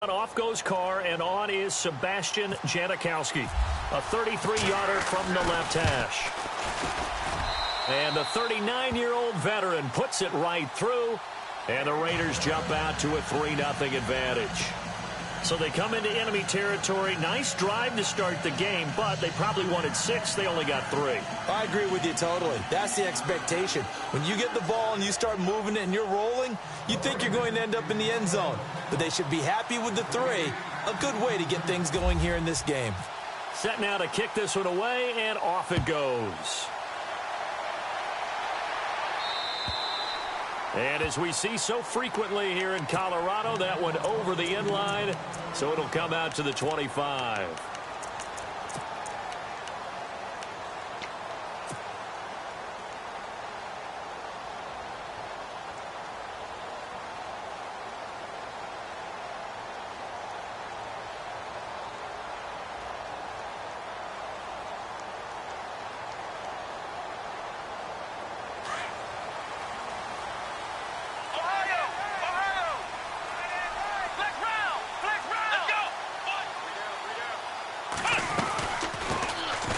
Off goes Carr, and on is Sebastian Janikowski. A 33-yarder from the left hash. And the 39-year-old veteran puts it right through, and the Raiders jump out to a 3-0 advantage. So they come into enemy territory. Nice drive to start the game, but they probably wanted 6. They only got 3. I agree with you totally. That's the expectation. When you get the ball and you start moving it and you're rolling, you think you're going to end up in the end zone. But they should be happy with the 3. A good way to get things going here in this game. Set now to kick this one away, and off it goes. And as we see so frequently here in Colorado, that one over the end line, so it'll come out to the 25.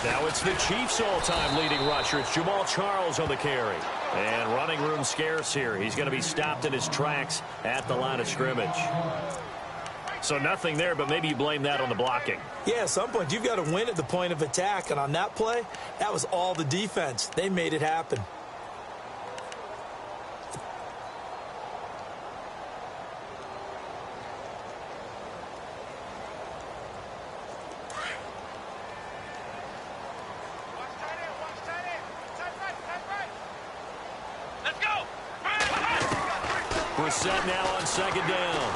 Now it's the Chiefs' all-time leading rusher. It's Jamal Charles on the carry. And running room scarce here. He's going to be stopped in his tracks at the line of scrimmage. So nothing there, but maybe you blame that on the blocking. Yeah, at some point you've got to win at the point of attack. And on that play, that was all the defense. They made it happen. Set now on second down.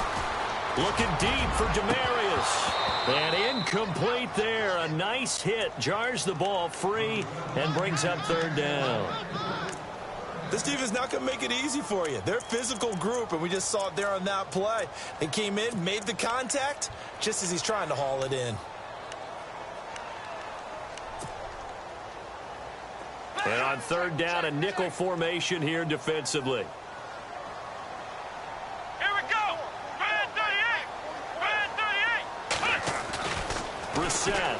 Looking deep for Demarius. And incomplete there. A nice hit. Jars the ball free and brings up third down. This team is not going to make it easy for you. They're a physical group, and we just saw it there on that play. They came in, made the contact, just as he's trying to haul it in. And on third down, a nickel formation here defensively. Brissett.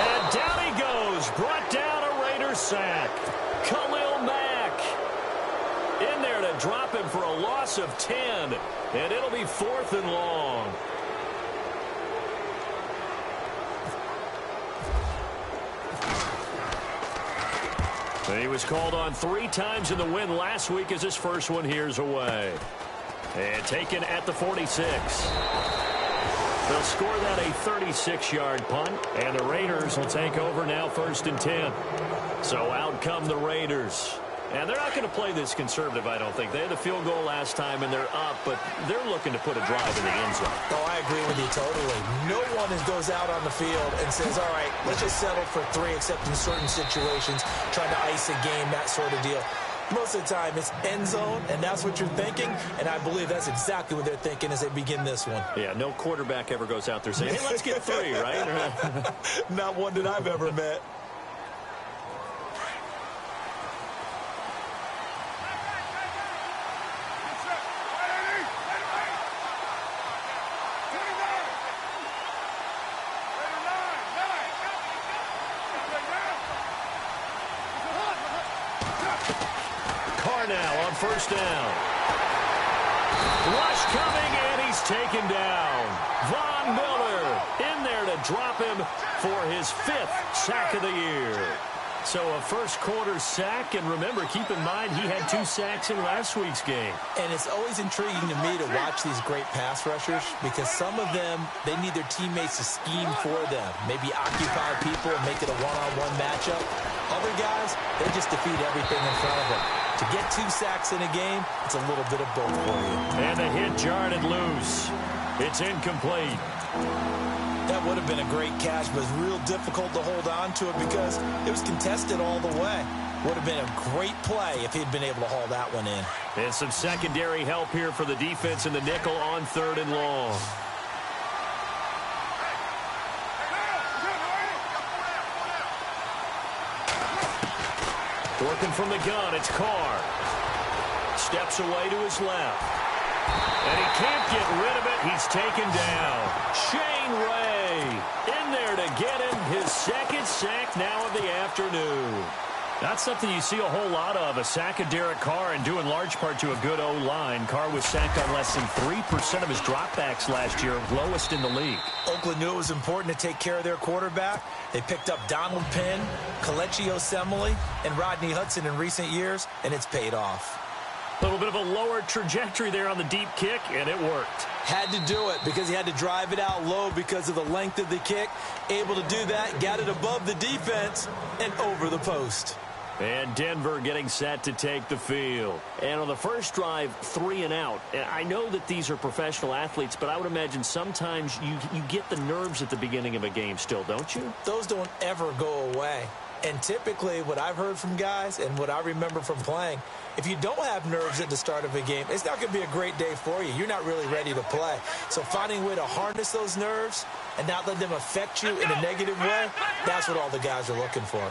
And down he goes. Brought down a Raider sack. Khalil Mack in there to drop him for a loss of 10. And it'll be 4th and long. He was called on 3 times in the win last week as his first one here's away. And taken at the 46. They'll score that a 36-yard punt, and the Raiders will take over now 1st and 10. So out come the Raiders. And they're not going to play this conservative, I don't think. They had the field goal last time, and they're up, but they're looking to put a drive in the end zone. Oh, I agree with you totally. No one goes out on the field and says, all right, let's just settle for 3, except in certain situations, trying to ice a game, that sort of deal. Most of the time, it's end zone, and that's what you're thinking, and I believe that's exactly what they're thinking as they begin this one. Yeah, no quarterback ever goes out there saying, hey, let's get 3, right? Not one that I've ever met. Now on first down. Rush coming, and he's taken down. Von Miller in there to drop him for his 5th sack of the year. So a first-quarter sack, and remember, keep in mind, he had 2 sacks in last week's game. And it's always intriguing to me to watch these great pass rushers because some of them, they need their teammates to scheme for them, maybe occupy people and make it a one-on-one matchup. Other guys, they just defeat everything in front of them. To get 2 sacks in a game, it's a little bit of both for you. And the hit jarred it loose. It's incomplete. That would have been a great catch, but it's real difficult to hold on to it because it was contested all the way. Would have been a great play if he'd been able to haul that one in. And some secondary help here for the defense in the nickel on 3rd and long. Working from the gun, it's Carr. Steps away to his left. And he can't get rid of it. He's taken down. Shane Ray in there to get him his second sack now of the afternoon. That's something you see a whole lot of, a sack of Derek Carr, and due in large part to a good O-line. Carr was sacked on less than 3% of his dropbacks last year, lowest in the league. Oakland knew it was important to take care of their quarterback. They picked up Donald Penn, Kelechi Osemele, and Rodney Hudson in recent years, and it's paid off. A little bit of a lower trajectory there on the deep kick, and it worked. Had to do it because he had to drive it out low because of the length of the kick. Able to do that, got it above the defense, and over the post. And Denver getting set to take the field. And on the first drive, 3 and out. And I know that these are professional athletes, but I would imagine sometimes you get the nerves at the beginning of a game still, don't you? Those don't ever go away. And typically what I've heard from guys and what I remember from playing, if you don't have nerves at the start of a game, it's not going to be a great day for you. You're not really ready to play. So finding a way to harness those nerves and not let them affect you in a negative way, that's what all the guys are looking for.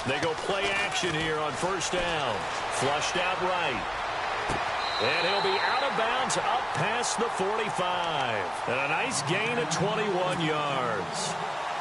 They go play action here on first down. Flushed out right. And he'll be out of bounds up past the 45. And a nice gain of 21 yards.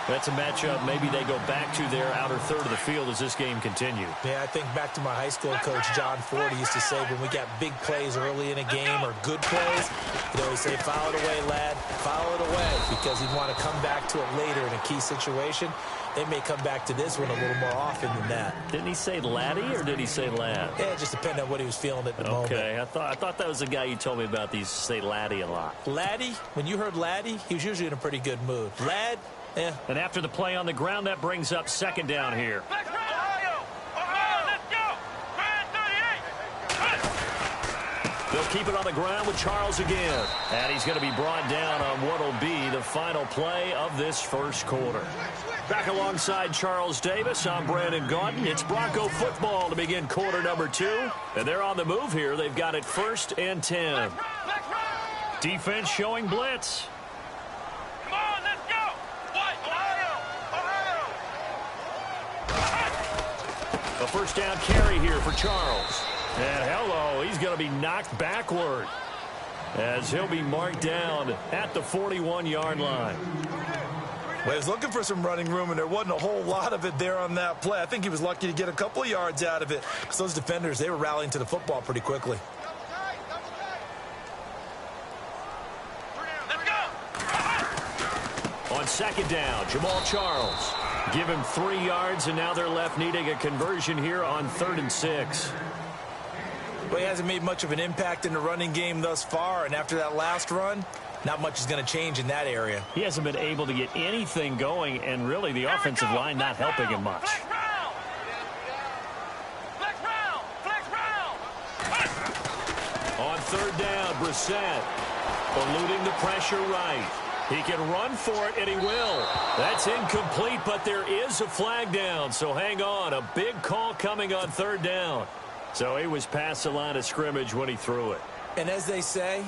That's a matchup maybe they go back to their outer third of the field as this game continues. Yeah, I think back to my high school coach, John Ford. He used to say when we got big plays early in a game or good plays, he'd always say, file it away, lad, file it away, because he'd want to come back to it later in a key situation. They may come back to this one a little more often than that. Didn't he say laddie or did he say lad? Yeah, it just depended on what he was feeling at the moment. Okay, I thought that was the guy you told me about. These say laddie a lot. Laddie, when you heard laddie, he was usually in a pretty good mood. Lad, yeah. And after the play on the ground, that brings up second down here. They'll keep it on the ground with Charles again. And he's going to be brought down on what will be the final play of this first quarter. Back alongside Charles Davis, I'm Brandon Gaudin. It's Bronco football to begin quarter number 2. And they're on the move here. They've got it 1st and 10. Defense showing blitz. A first down carry here for Charles. And hello, he's going to be knocked backward as he'll be marked down at the 41-yard line. Well, he was looking for some running room, and there wasn't a whole lot of it there on that play. I think he was lucky to get a couple of yards out of it because those defenders, they were rallying to the football pretty quickly. On second down, Jamal Charles. Give him 3 yards, and now they're left needing a conversion here on 3rd and 6. Well, he hasn't made much of an impact in the running game thus far, and after that last run, not much is going to change in that area. He hasn't been able to get anything going, and really the offensive line not helping him much. On 3rd down, Brissett eluding the pressure right. He can run for it, and he will. That's incomplete, but there is a flag down, so hang on. A big call coming on 3rd down. So he was past the line of scrimmage when he threw it. And as they say,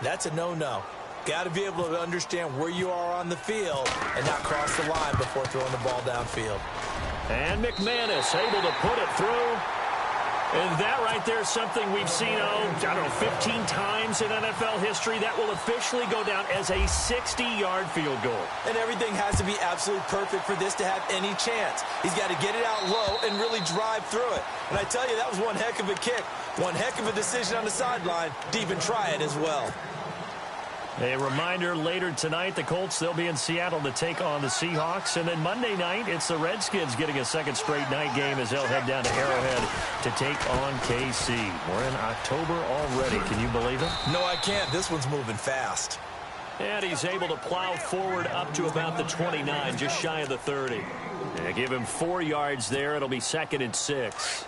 that's a no-no. Got to be able to understand where you are on the field and not cross the line before throwing the ball downfield. And McManus able to put it through. And that right there is something we've seen, 15 times in NFL history. That will officially go down as a 60-yard field goal. And everything has to be absolutely perfect for this to have any chance. He's got to get it out low and really drive through it. And I tell you, that was one heck of a kick. One heck of a decision on the sideline to even try it as well. A reminder, later tonight, the Colts, they'll be in Seattle to take on the Seahawks. And then Monday night, it's the Redskins getting a second straight night game as they'll head down to Arrowhead to take on KC. We're in October already. Can you believe it? No, I can't. This one's moving fast. And he's able to plow forward up to about the 29, just shy of the 30. And give him 4 yards there. It'll be 2nd and 6.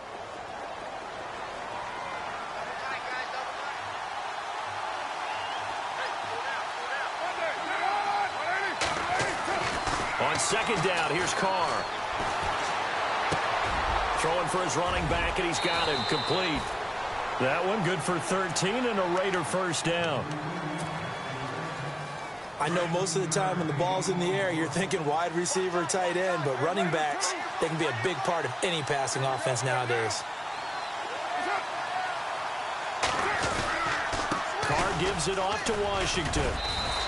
On second down, here's Carr. Throwing for his running back, and he's got him complete. That one good for 13 and a Raider first down. I know most of the time when the ball's in the air, you're thinking wide receiver, tight end, but running backs, they can be a big part of any passing offense nowadays. Carr gives it off to Washington.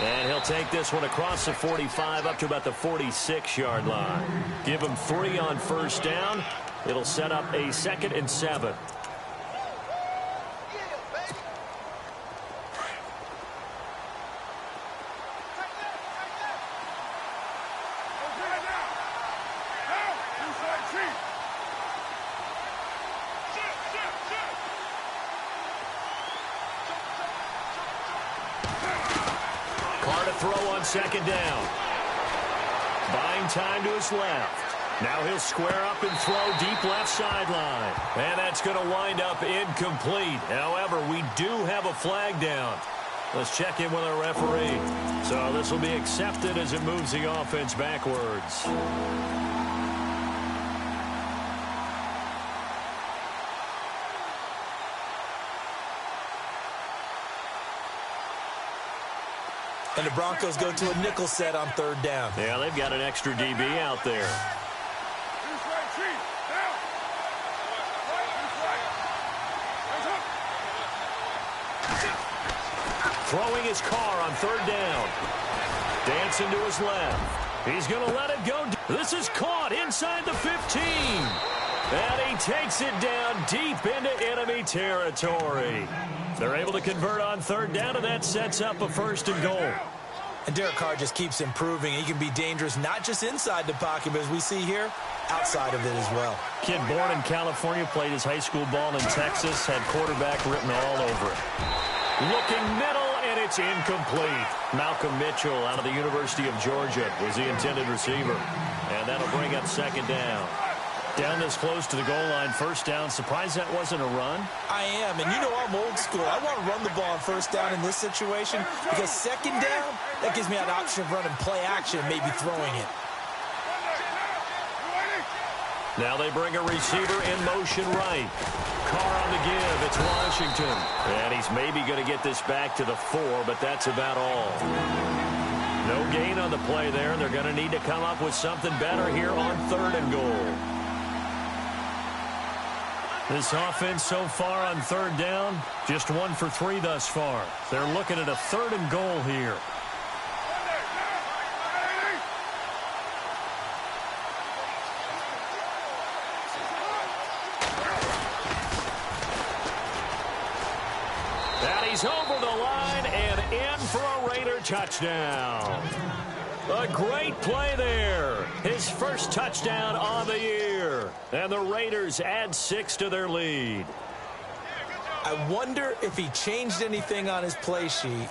And he'll take this one across the 45 up to about the 46-yard line. Give him 3 on first down. It'll set up a 2nd and 7. Throw on 2nd down. Buying time to his left. Now he'll square up and throw deep left sideline. And that's going to wind up incomplete. However, we do have a flag down. Let's check in with our referee. So this will be accepted as it moves the offense backwards. And the Broncos go to a nickel set on 3rd down. Yeah, they've got an extra DB out there. Throwing his Carr on 3rd down. Dancing to his left. He's going to let it go. This is caught inside the 15. And he takes it down deep into enemy territory. They're able to convert on 3rd down, and that sets up a 1st and goal. And Derek Carr just keeps improving. He can be dangerous not just inside the pocket, but as we see here, outside of it as well. Kid born in California, played his high school ball in Texas, had quarterback written all over it. Looking middle, and it's incomplete. Malcolm Mitchell out of the University of Georgia was the intended receiver. And that'll bring up 2nd down. Down this close to the goal line, 1st down. Surprised that wasn't a run? I am, and you know I'm old school. I want to run the ball on 1st down in this situation because 2nd down, that gives me an option of running play action and maybe throwing it. Now they bring a receiver in motion right. Carr on the give. It's Washington. And he's maybe going to get this back to the 4, but that's about all. No gain on the play there, and they're going to need to come up with something better here on 3rd and goal. This offense so far on 3rd down, just 1 for 3 thus far. They're looking at a 3rd and goal here. And he's over the line and in for a Raider touchdown. A great play there. His first touchdown on the year. And the Raiders add 6 to their lead. I wonder if he changed anything on his play sheet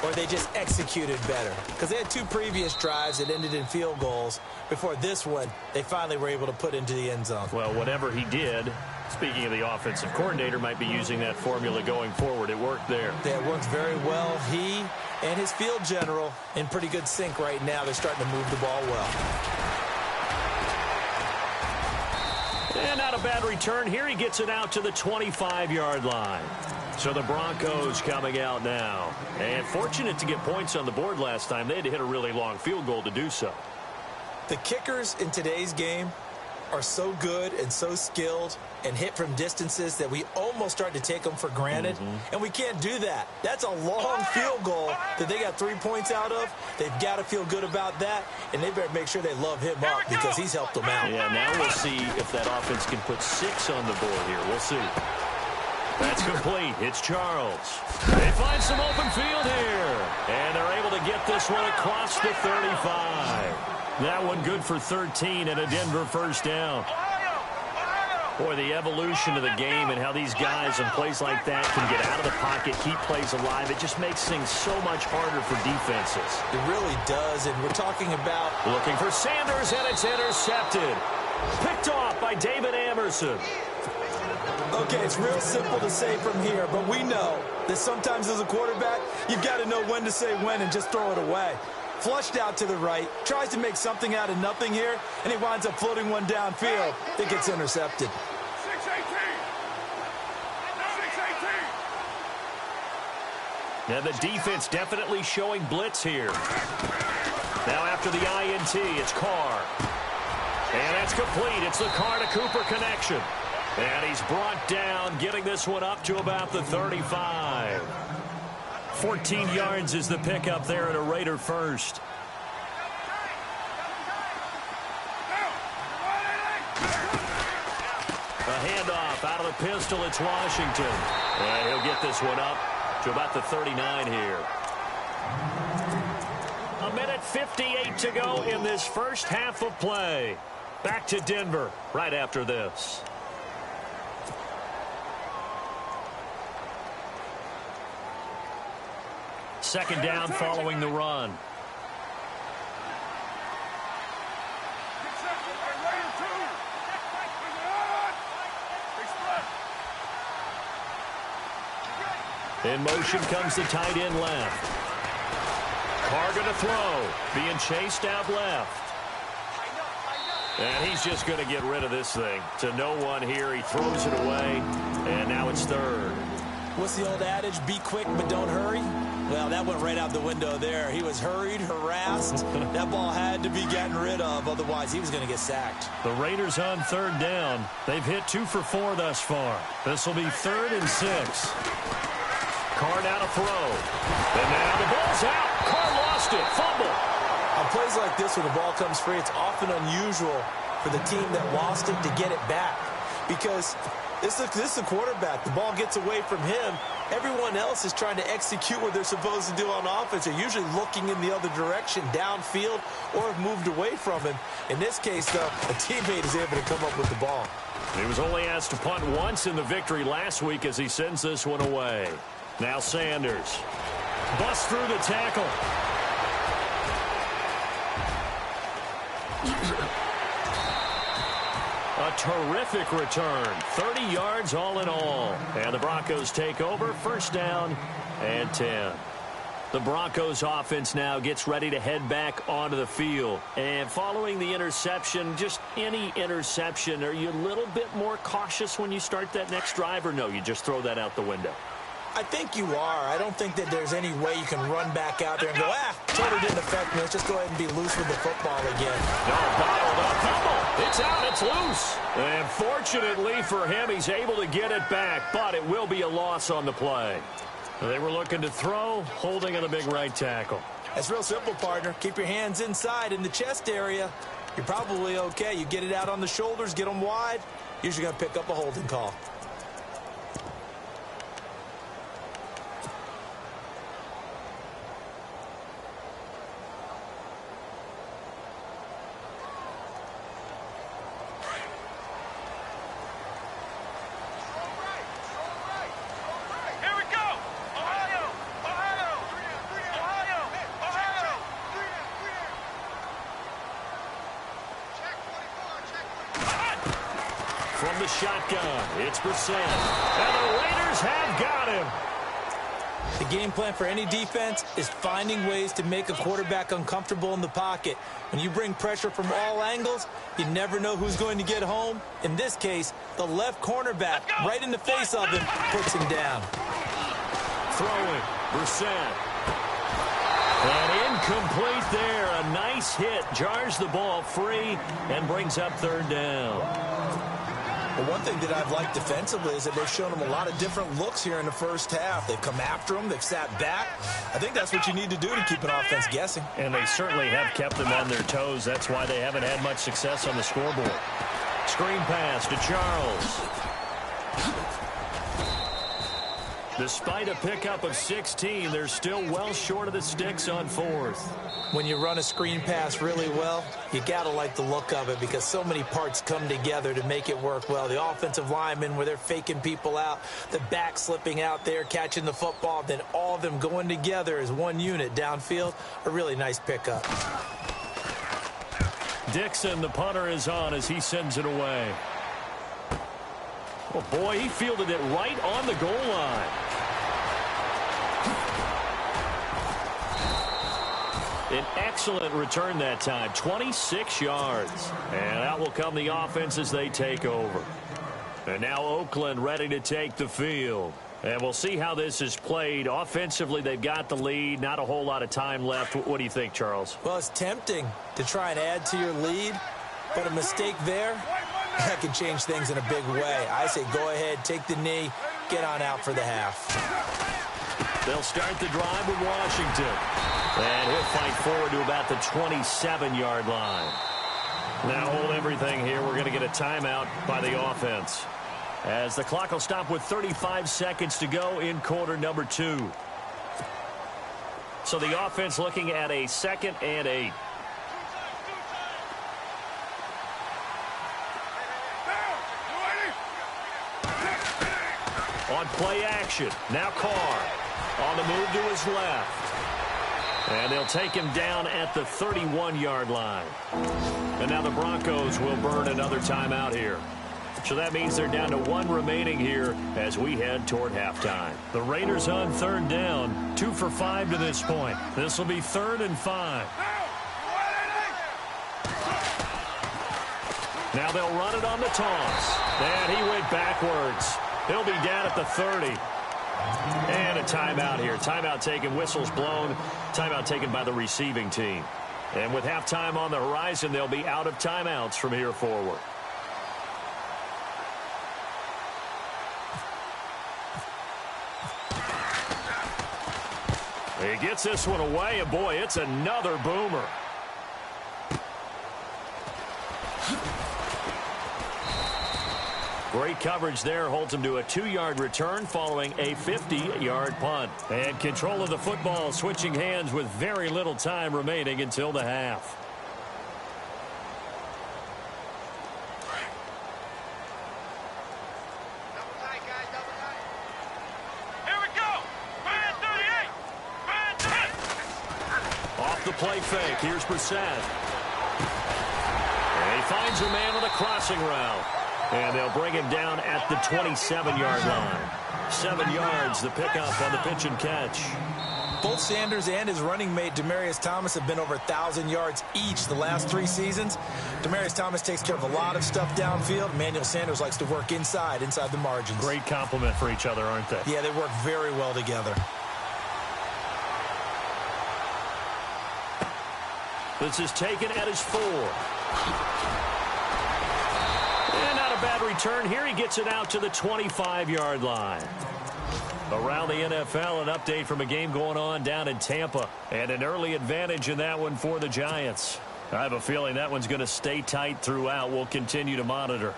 or they just executed better. Because they had 2 previous drives that ended in field goals. Before this one, they finally were able to put into the end zone. Well, whatever he did, speaking of the offensive coordinator, might be using that formula going forward. It worked there. Yeah, it worked very well. He and his field general in pretty good sync right now. They're starting to move the ball well. And not a bad return here. He gets it out to the 25-yard line. So the Broncos coming out now. And fortunate to get points on the board last time. They had to hit a really long field goal to do so. The kickers in today's game are so good and so skilled and hit from distances that we almost start to take them for granted. And we can't do that. That's a long field goal that they got 3 points out of. They've got to feel good about that, and they better make sure they love him up because he's helped them out. Yeah, now we'll see if that offense can put 6 on the board here. We'll see. That's complete. It's Charles. They find some open field here, and they're able to get this one across the 35. That one good for 13 and a Denver first down. Boy, the evolution of the game and how these guys in plays like that can get out of the pocket, keep plays alive, it just makes things so much harder for defenses. It really does, and we're talking about... Looking for Sanders, and it's intercepted. Picked off by David Amerson. Okay, it's real simple to say from here, but we know that sometimes as a quarterback, you've got to know when to say when and just throw it away. Flushed out to the right, tries to make something out of nothing here, and he winds up floating one downfield that gets intercepted. 6-18. Now the defense definitely showing blitz here. Now after the INT, it's Carr. And that's complete. It's the Carr to Cooper connection. And he's brought down, getting this one up to about the 35. 14 yards is the pickup there at a Raider first. A handoff out of the pistol. It's Washington. And he'll get this one up to about the 39 here. A minute 58 to go in this first half of play. Back to Denver right after this. Second down following the run. In motion comes the tight end left. Carr going to throw. Being chased out left. And he's just going to get rid of this thing. To no one here. He throws it away. And now it's third. What's the old adage? Be quick, but don't hurry. Well, that went right out the window there. He was hurried, harassed. That ball had to be gotten rid of. Otherwise, he was going to get sacked. The Raiders on third down. They've hit 2 for 4 thus far. This will be 3rd and 6. Carr now to throw. And now the ball's out. Carr lost it. Fumble. On plays like this, when the ball comes free, it's often unusual for the team that lost it to get it back. Because this is the quarterback. The ball gets away from him. Everyone else is trying to execute what they're supposed to do on offense. They're usually looking in the other direction, downfield, or have moved away from him. In this case, though, a teammate is able to come up with the ball. He was only asked to punt once in the victory last week as he sends this one away. Now Sanders. Busts through the tackle. A terrific return. 30 yards all in all. And the Broncos take over. First down and 10. The Broncos offense now gets ready to head back onto the field. And following the interception, just any interception, are you a little bit more cautious when you start that next drive, or no, you just throw that out the window? I think you are. I don't think that there's any way you can run back out there and go, totally didn't affect me. Let's just go ahead and be loose with the football again. No, bottled up. Fumble. It's out. It's loose. And fortunately for him, he's able to get it back, but it will be a loss on the play. They were looking to throw, holding on the big right tackle. That's real simple, partner. Keep your hands inside in the chest area. You're probably okay. You get it out on the shoulders, get them wide. Usually going to pick up a holding call. From the shotgun, it's Brissett. And the Raiders have got him. The game plan for any defense is finding ways to make a quarterback uncomfortable in the pocket. When you bring pressure from all angles, you never know who's going to get home. In this case, the left cornerback, right in the face of him, puts him down. Throwing, Brissett. And incomplete there. A nice hit. Jars the ball free and brings up third down. Well, one thing that I've liked defensively is that they've shown him a lot of different looks here in the first half. They've come after him. They've sat back. I think that's what you need to do to keep an offense guessing. And they certainly have kept them on their toes. That's why they haven't had much success on the scoreboard. Screen pass to Charles. Despite a pickup of 16, they're still well short of the sticks on fourth. When you run a screen pass really well, you got to like the look of it because so many parts come together to make it work well. The offensive linemen, where they're faking people out, the back slipping out there, catching the football, then all of them going together as one unit downfield, a really nice pickup. Dixon, the punter, is on as he sends it away. Oh, boy, he fielded it right on the goal line. An excellent return that time, 26 yards. And out will come the offense as they take over. And now Oakland ready to take the field. And we'll see how this is played. Offensively, they've got the lead. Not a whole lot of time left. What do you think, Charles? Well, it's tempting to try and add to your lead, but a mistake there, that can change things in a big way. I say go ahead, take the knee, get on out for the half. They'll They'll start the drive with Washington. And he'll fight forward to about the 27-yard line. Now hold everything here. We're going to get a timeout by the offense, as the clock will stop with 35 seconds to go in quarter number 2. So the offense looking at a 2nd and 8. On play action, now Carr on the move to his left. And they'll take him down at the 31-yard line. And now the Broncos will burn another timeout here. So that means they're down to 1 remaining here as we head toward halftime. The Raiders on 3rd down, 2 for 5 to this point. This will be 3rd and 5. Now they'll run it on the toss. And he went backwards. He'll be down at the 30. And a timeout here. Timeout taken, whistles blown. Timeout taken by the receiving team. And with halftime on the horizon, they'll be out of timeouts from here forward. He gets this one away, and boy, it's another boomer. Great coverage there, holds him to a 2-yard return following a 50-yard punt. And control of the football, switching hands with very little time remaining until the half. Here we go. Man 38. Off the play fake, here's Brissett. And he finds a man on a crossing route. And they'll bring him down at the 27-yard line. 7 yards, the pickup on the pitch and catch. Both Sanders and his running mate, Demaryius Thomas, have been over 1,000 yards each the last 3 seasons. Demaryius Thomas takes care of a lot of stuff downfield. Emmanuel Sanders likes to work inside the margins. Great compliment for each other, aren't they? Yeah, they work very well together. This is taken at his 4. And not a bad return here. He gets it out to the 25-yard line. Around the NFL, an update from a game going on down in Tampa. And an early advantage in that one for the Giants. I have a feeling that one's going to stay tight throughout. We'll continue to monitor.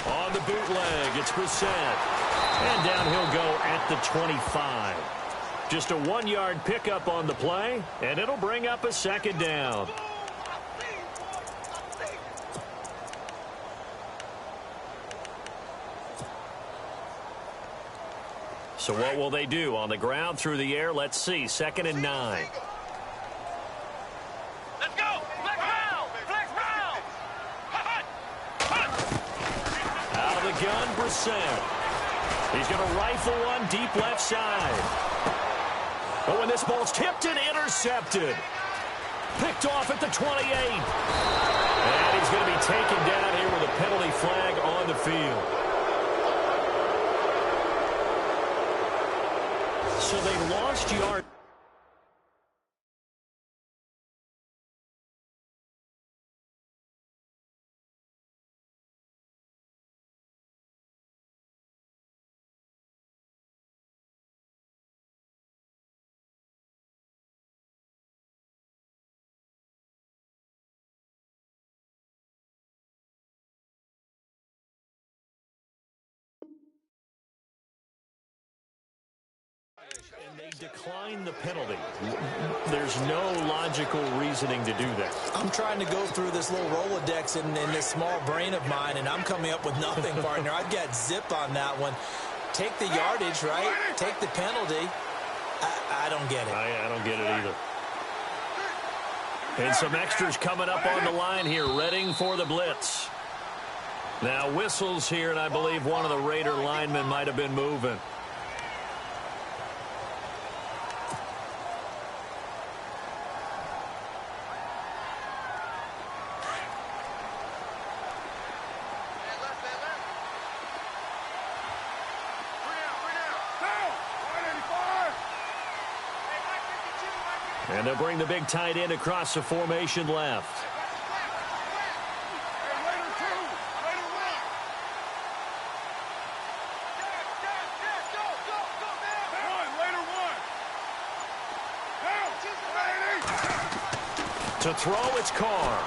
On the bootleg, it's Brissett. And down he'll go at the 25. Just a 1-yard pickup on the play, and it'll bring up a 2nd down. So what will they do? On the ground, through the air, let's see. 2nd and 9. Let's go! Flex round! Flex round! Out of the gun, Brissett. He's going to rifle one deep left side. Oh, and this ball's tipped and intercepted. Picked off at the 28. And he's going to be taken down here with a penalty flag on the field. So they lost yard. And they decline the penalty. There's no logical reasoning to do that. I'm trying to go through this little Rolodex in this small brain of mine, and I'm coming up with nothing, partner. I've got zip on that one. Take the yardage, right? Take the penalty. I don't get it. I don't get it either. And some extras coming up on the line here, readying for the blitz. Now whistles here, and I believe one of the Raider linemen might have been moving. And they'll bring the big tight end across the formation left. To throw, it's Carr.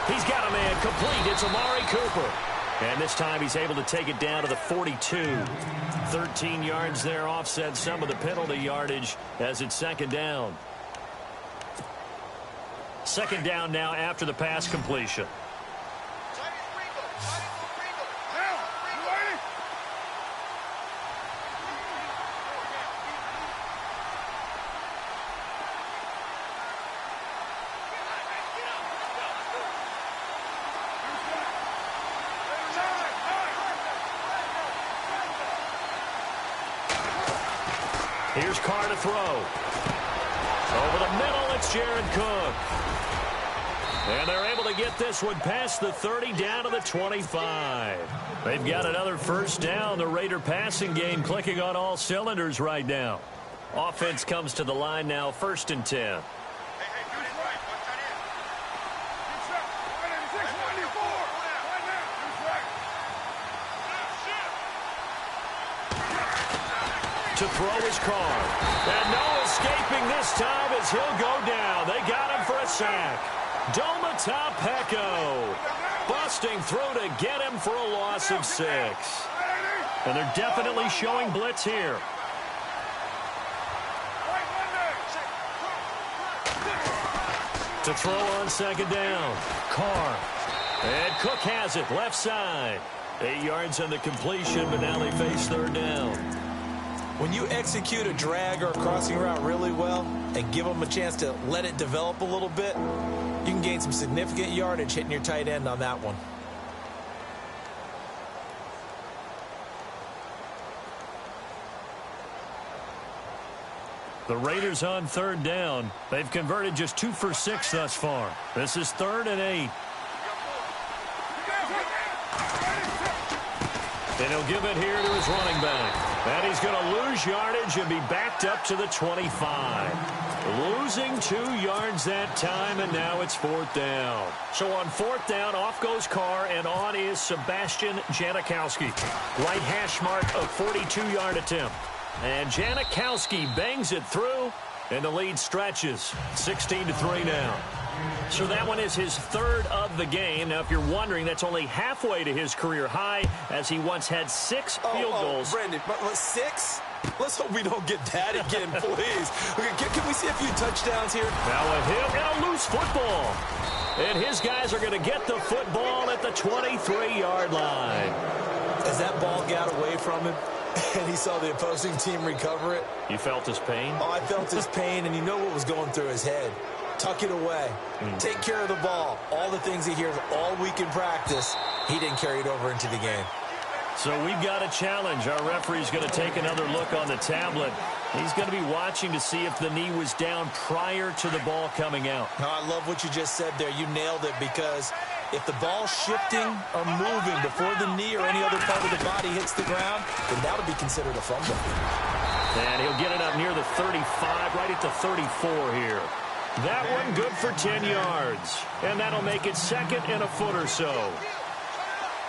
He's got a man complete. It's Amari Cooper. And this time he's able to take it down to the 42. 13 yards there, offset some of the penalty yardage as it's second down. Second down now after the pass completion. Here's Carr to throw. Over the middle, it's Jared Cook. And they're able to get this one past the 30 down to the 25. They've got another first down. The Raider passing game clicking on all cylinders right now. Offense comes to the line now, 1st and 10. To throw his Carr. And no escaping this time as he'll go down. They got him for a sack. Domata Peko busting through to get him for a loss of 6. And they're definitely showing blitz here. To throw on second down. Carr. And Cook has it left side. 8 yards on the completion, but now they face third down. When you execute a drag or a crossing route really well and give them a chance to let it develop a little bit, you can gain some significant yardage hitting your tight end on that one. The Raiders on third down. They've converted just 2 for 6 thus far. This is 3rd and 8. And he'll give it here to his running back. And he's going to lose yardage and be backed up to the 25. Losing 2 yards that time, and now it's 4th down. So on 4th down, off goes Carr, and on is Sebastian Janikowski. Right hash mark of 42-yard attempt. And Janikowski bangs it through, and the lead stretches. 16-3 now. So that one is his 3rd of the game. Now, if you're wondering, that's only halfway to his career high, as he once had 6 field goals. Brandon, but 6? Let's hope we don't get that again, please. Okay, can we see a few touchdowns here? Now a hit and a loose football. And his guys are going to get the football at the 23-yard line. As that ball got away from him, and he saw the opposing team recover it. You felt his pain? Oh, I felt his pain, and you know what was going through his head. Tuck it away. Take care of the ball. All the things he hears all week in practice, he didn't carry it over into the game. So we've got a challenge. Our referee's going to take another look on the tablet. He's going to be watching to see if the knee was down prior to the ball coming out. No, I love what you just said there. You nailed it, because if the ball's shifting or moving before the knee or any other part of the body hits the ground, then that'll be considered a fumble. And he'll get it up near the 35, right at the 34 here. That one good for 10 yards. And that'll make it 2nd and a foot or so.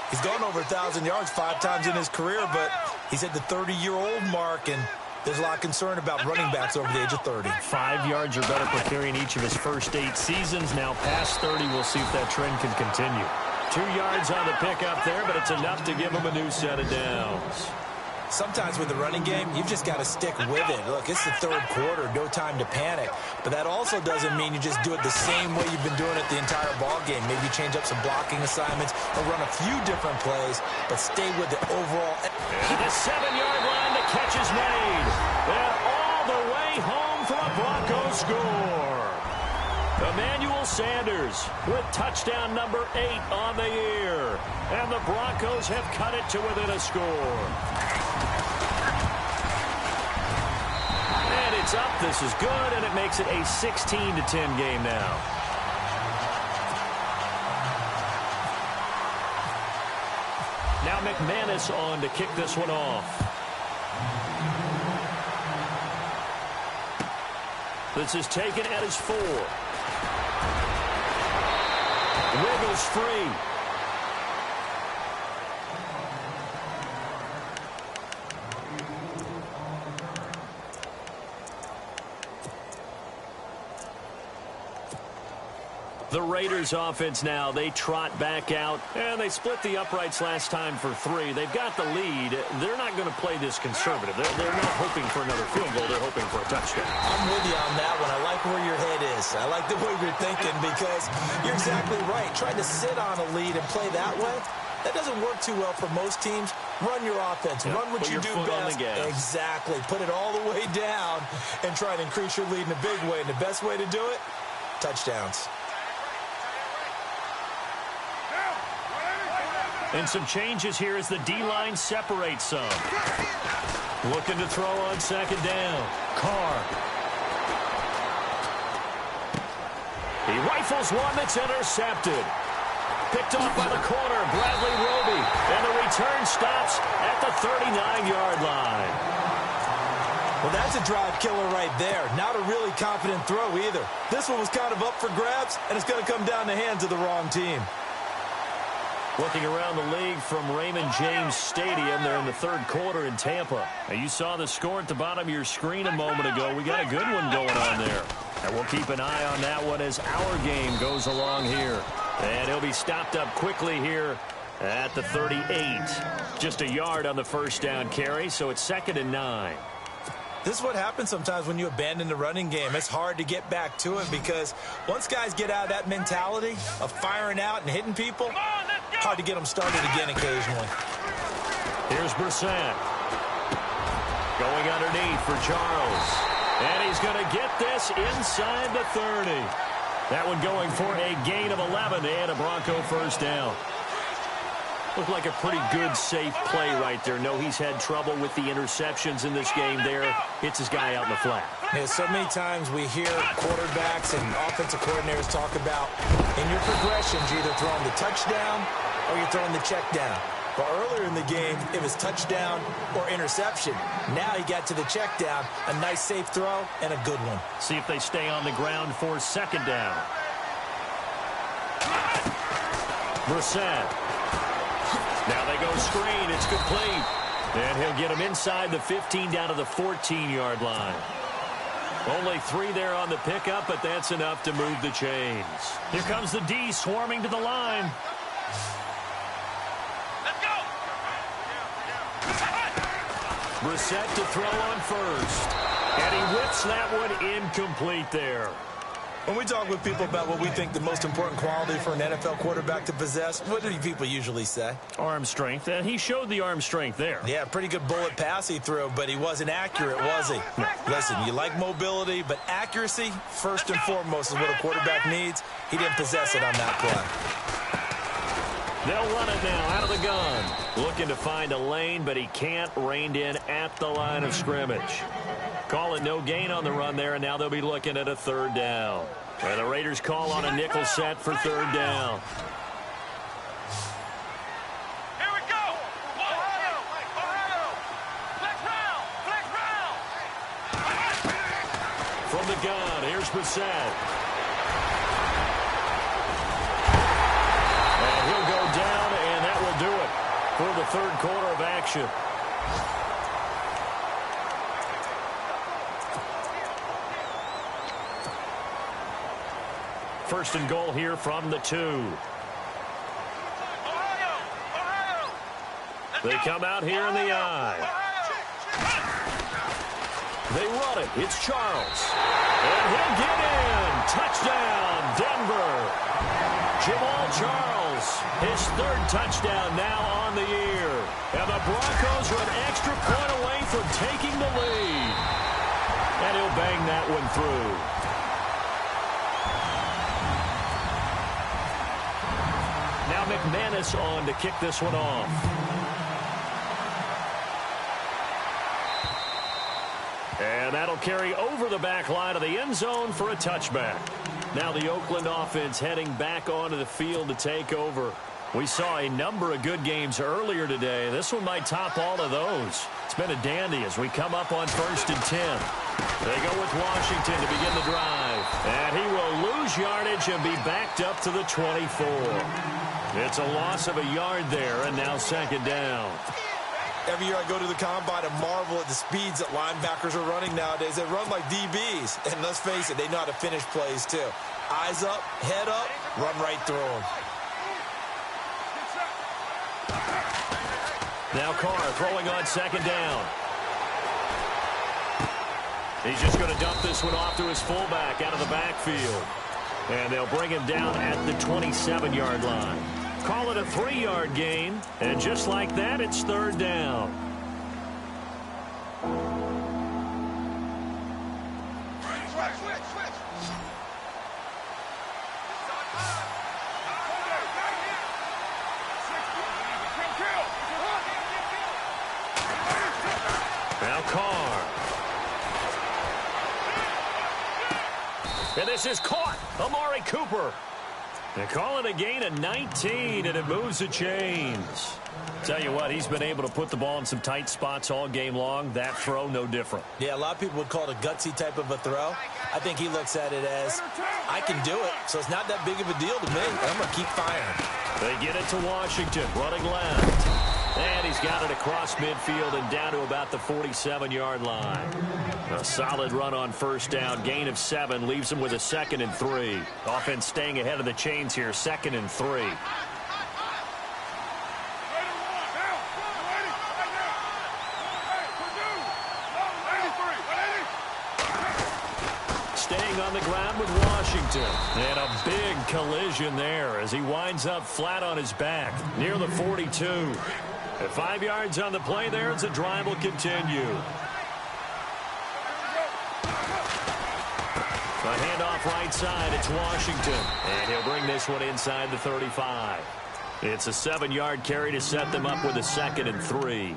He's gone over 1,000 yards 5 times in his career, but he's at the 30-year-old mark, and there's a lot of concern about running backs over the age of 30. 5 yards or better per carry in each of his first 8 seasons. Now past 30, we'll see if that trend can continue. 2 yards on the pickup there, but it's enough to give him a new set of downs. Sometimes with the running game, you've just got to stick with it. Look, it's the 3rd quarter, no time to panic. But that also doesn't mean you just do it the same way you've been doing it the entire ball game. Maybe change up some blocking assignments or run a few different plays, but stay with the overall. And the 7-yard line, the catch is made. And all the way home for a Broncos score. Emmanuel Sanders with touchdown number 8 on the year. And the Broncos have cut it to within a score. And it's up. This is good, and it makes it a 16-10 game now. Now McManus on to kick this one off. This is taken at his 4. Wiggles free. The Raiders offense now, they trot back out, and they split the uprights last time for 3. They've got the lead. They're not going to play this conservative. They're not hoping for another field goal. They're hoping for a touchdown. I'm with you on that one. I like where your head is. I like the way you're thinking because you're exactly right. Trying to sit on a lead and play that way, that doesn't work too well for most teams. Run your offense. Run what you do best. Exactly. Put it all the way down and try to increase your lead in a big way. And the best way to do it, touchdowns. And some changes here as the D-line separates some. Looking to throw on second down. Carr. He rifles one that's intercepted. Picked off by the corner, Bradley Roby. And the return stops at the 39-yard line. Well, that's a drive killer right there. Not a really confident throw either. This one was kind of up for grabs, and it's going to come down the hands of the wrong team. Looking around the league from Raymond James Stadium, they're in the third quarter in Tampa. Now, you saw the score at the bottom of your screen a moment ago. We got a good one going on there. And we'll keep an eye on that one as our game goes along here. And he'll be stopped up quickly here at the 38. Just a yard on the first down carry, so it's 2nd and 9. This is what happens sometimes when you abandon the running game. It's hard to get back to it because once guys get out of that mentality of firing out and hitting people, hard to get them started again occasionally. Here's Brissett. Going underneath for Charles. And he's going to get this inside the 30. That one going for a gain of 11 and a Bronco first down. Looked like a pretty good, safe play right there. No, he's had trouble with the interceptions in this game there. Hits his guy out in the flat. Yeah, so many times we hear quarterbacks and offensive coordinators talk about in your progressions, you're either throwing the touchdown or you're throwing the check down. But earlier in the game, it was touchdown or interception. Now he got to the check down, a nice safe throw, and a good one. See if they stay on the ground for second down. Brissett. Now they go screen. It's complete. And he'll get him inside the 15 down to the 14-yard line. Only 3 there on the pickup, but that's enough to move the chains. Here comes the D swarming to the line. Let's go. Brissett to throw on first. And he whips that one incomplete there. When we talk with people about what we think the most important quality for an NFL quarterback to possess, what do people usually say? Arm strength, and he showed the arm strength there. Yeah, pretty good bullet pass he threw, but he wasn't accurate, was he? No. Listen, you like mobility, but accuracy, first and foremost, is what a quarterback needs. He didn't possess it on that play. They'll run it now out of the gun. Looking to find a lane, but he can't. Reined in at the line of scrimmage. Call it no gain on the run there, and now they'll be looking at a third down. And the Raiders call on a nickel set for third down. Here we go. Ohio. Flex round. From the gun, here's Brissett. And he'll go down, and that will do it for the third quarter of action. First and goal here from the 2. Ohio. They come out here in the eye. They run it. It's Charles. And he'll get in. Touchdown, Denver. Jamal Charles, his third touchdown now on the year. And the Broncos are an extra point away from taking the lead. And he'll bang that one through. Now McManus on to kick this one off. And that'll carry over the back line of the end zone for a touchback. Now the Oakland offense heading back onto the field to take over. We saw a number of good games earlier today. This one might top all of those. It's been a dandy as we come up on 1st and 10. They go with Washington to begin the drive. And he will lose yardage and be backed up to the 24. It's a loss of a yard there, and now 2nd down. Every year I go to the combine and marvel at the speeds that linebackers are running nowadays. They run like DBs. And let's face it, they know how to finish plays too. Eyes up, head up, run right through them. Now Carr throwing on 2nd down. He's just going to dump this one off to his fullback out of the backfield. And they'll bring him down at the 27-yard line. Call it a 3-yard gain. And just like that, it's 3rd down. Now Carr. And this is caught. Amari Cooper. They call it a gain of 19, and it moves the chains. Tell you what, he's been able to put the ball in some tight spots all game long. That throw, no different. Yeah, a lot of people would call it a gutsy type of a throw. I think he looks at it as, I can do it, so it's not that big of a deal to me. I'm going to keep firing. They get it to Washington, running left. And he's got it across midfield and down to about the 47-yard line. A solid run on 1st down. Gain of 7 leaves him with a 2nd and 3. Offense staying ahead of the chains here. 2nd and 3. Staying on the ground with Washington. And a big collision there as he winds up flat on his back near the 42. At 5 yards on the play there as the drive will continue. A handoff right side. It's Washington. And he'll bring this one inside the 35. It's a 7-yard carry to set them up with a 2nd and 3.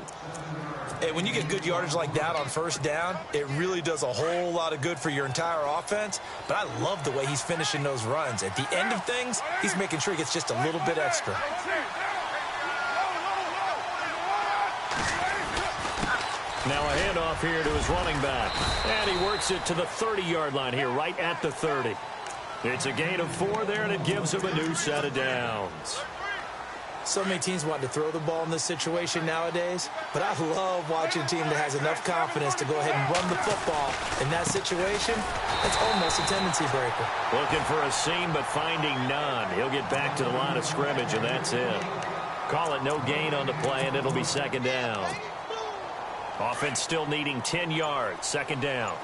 Hey, when you get good yardage like that on 1st down, it really does a whole lot of good for your entire offense. But I love the way he's finishing those runs. At the end of things, he's making sure he gets just a little bit extra. Now a handoff here to his running back. And he works it to the 30-yard line here, right at the 30. It's a gain of 4 there, and it gives him a new set of downs. So many teams want to throw the ball in this situation nowadays, but I love watching a team that has enough confidence to go ahead and run the football. In that situation, it's almost a tendency breaker. Looking for a seam, but finding none. He'll get back to the line of scrimmage, and that's it. Call it no gain on the play, and it'll be 2nd down. Offense still needing 10 yards. 2nd down.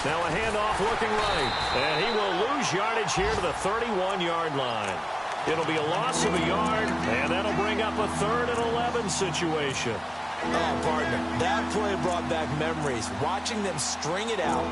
Now a handoff looking right. And he will lose yardage here to the 31-yard line. It'll be a loss of a yard, and that'll bring up a 3rd and 11 situation. Oh, partner, that play brought back memories. Watching them string it out,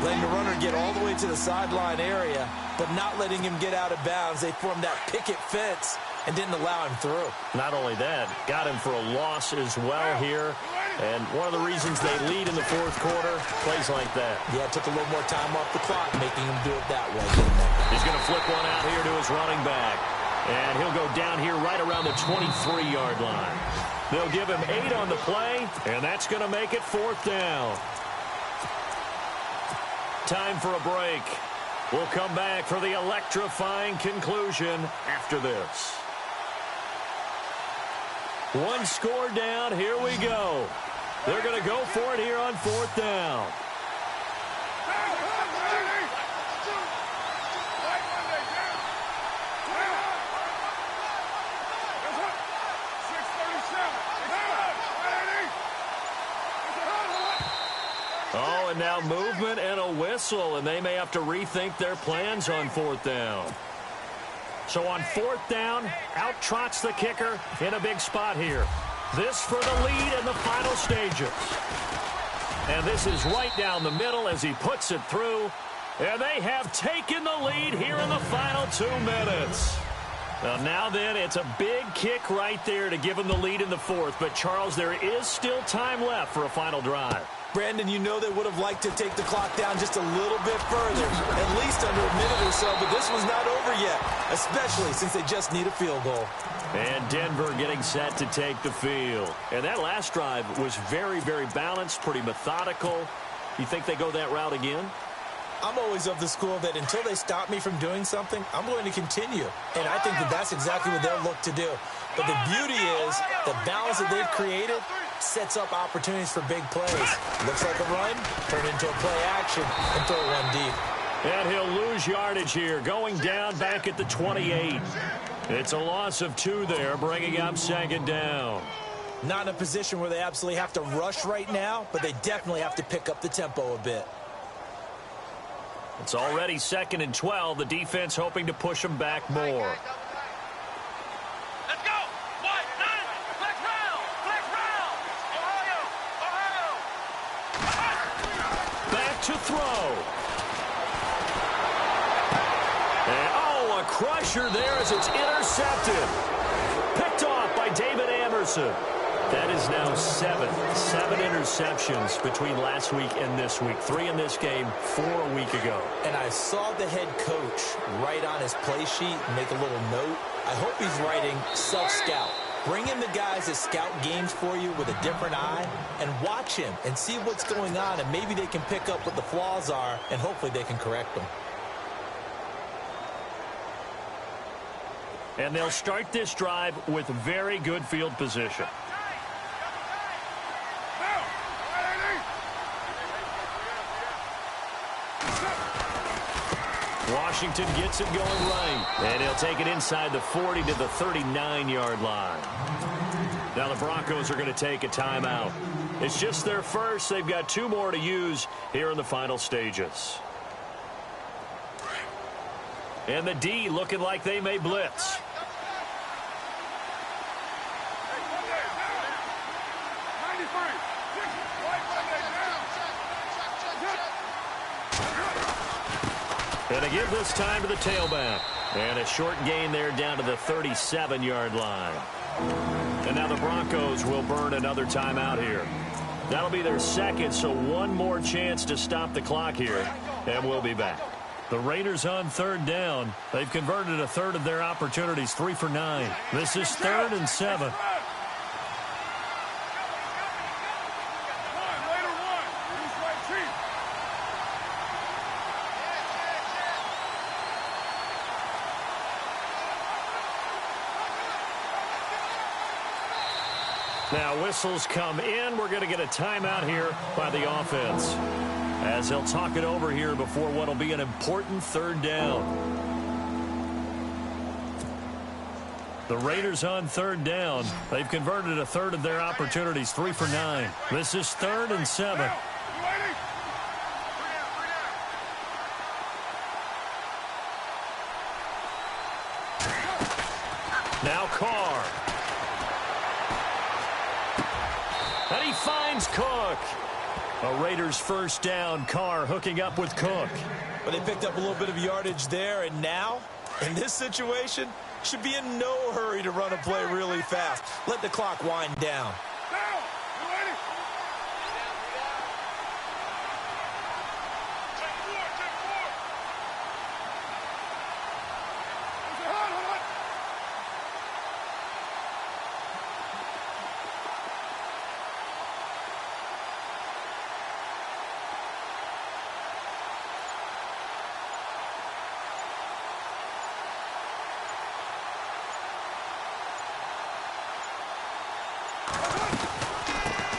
letting the runner get all the way to the sideline area, but not letting him get out of bounds. They formed that picket fence and didn't allow him through. Not only that, got him for a loss as well here. And one of the reasons they lead in the 4th quarter, plays like that. Yeah, it took a little more time off the clock, making him do it that way. He's going to flip one out here to his running back. And he'll go down here right around the 23-yard line. They'll give him 8 on the play, and that's going to make it 4th down. Time for a break. We'll come back for the electrifying conclusion after this. One score down. Here we go. They're going to go for it here on 4th down. Oh, and now movement and a whistle, and they may have to rethink their plans on 4th down. So on 4th down, out trots the kicker in a big spot here. This for the lead in the final stages. And this is right down the middle as he puts it through. And they have taken the lead here in the final 2 minutes. Well, now then, it's a big kick right there to give them the lead in the fourth. But, Charles, there is still time left for a final drive. Brandon, you know they would have liked to take the clock down just a little bit further, at least under a minute or so, but this was not over yet, especially since they just need a field goal. And Denver getting set to take the field. And that last drive was very, very balanced, pretty methodical. You think they go that route again? I'm always of the school that until they stop me from doing something, I'm going to continue. And I think that that's exactly what they'll look to do. But the beauty is the balance that they've created sets up opportunities for big plays. Looks like a run, turn into a play action, and throw one deep. And he'll lose yardage here, going down back at the 28. It's a loss of 2 there, bringing up second down. Not in a position where they absolutely have to rush right now, but they definitely have to pick up the tempo a bit. It's already 2nd and 12. The defense hoping to push them back more. Let's go. White, 9. Flex round. Flex round. Ohio. Back to throw. And, a crusher there as it's intercepted. Picked off by David Amerson. That is now 7 interceptions between last week and this week. 3 in this game, 4 a week ago. And I saw the head coach write on his play sheet, make a little note. I hope he's writing self-scout. Bring in the guys that scout games for you with a different eye and watch him and see what's going on, and maybe they can pick up what the flaws are, and hopefully they can correct them. And they'll start this drive with very good field position. Washington gets it going right. And he'll take it inside the 40 to the 39-yard line. Now the Broncos are going to take a timeout. It's just their first. They've got 2 more to use here in the final stages. And the D looking like they may blitz. And they give this time to the tailback. And a short gain there down to the 37-yard line. And now the Broncos will burn another timeout here. That'll be their second, so 1 more chance to stop the clock here. And we'll be back. The Raiders on 3rd down. They've converted a third of their opportunities, 3 for 9. This is 3rd and 7. Now whistles come in. We're going to get a timeout here by the offense, as they'll talk it over here before what will be an important 3rd down. The Raiders on 3rd down. They've converted a third of their opportunities, 3 for 9. This is 3rd and 7. Now Carr. And he finds Cook. A Raiders first down. Carr hooking up with Cook. But they picked up a little bit of yardage there, and now, in this situation, should be in no hurry to run a play really fast. Let the clock wind down.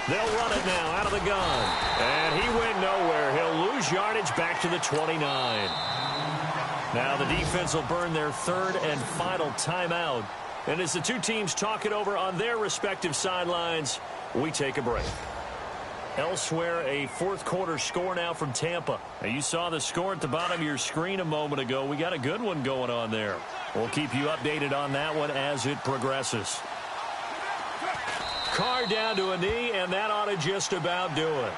They'll run it now out of the gun. And he went nowhere. He'll lose yardage back to the 29. Now the defense will burn their 3rd and final timeout. And as the 2 teams talk it over on their respective sidelines, we take a break. Elsewhere, a 4th quarter score now from Tampa. Now, you saw the score at the bottom of your screen a moment ago. We got a good one going on there. We'll keep you updated on that one as it progresses. Carr down to a knee, and that ought to just about do it.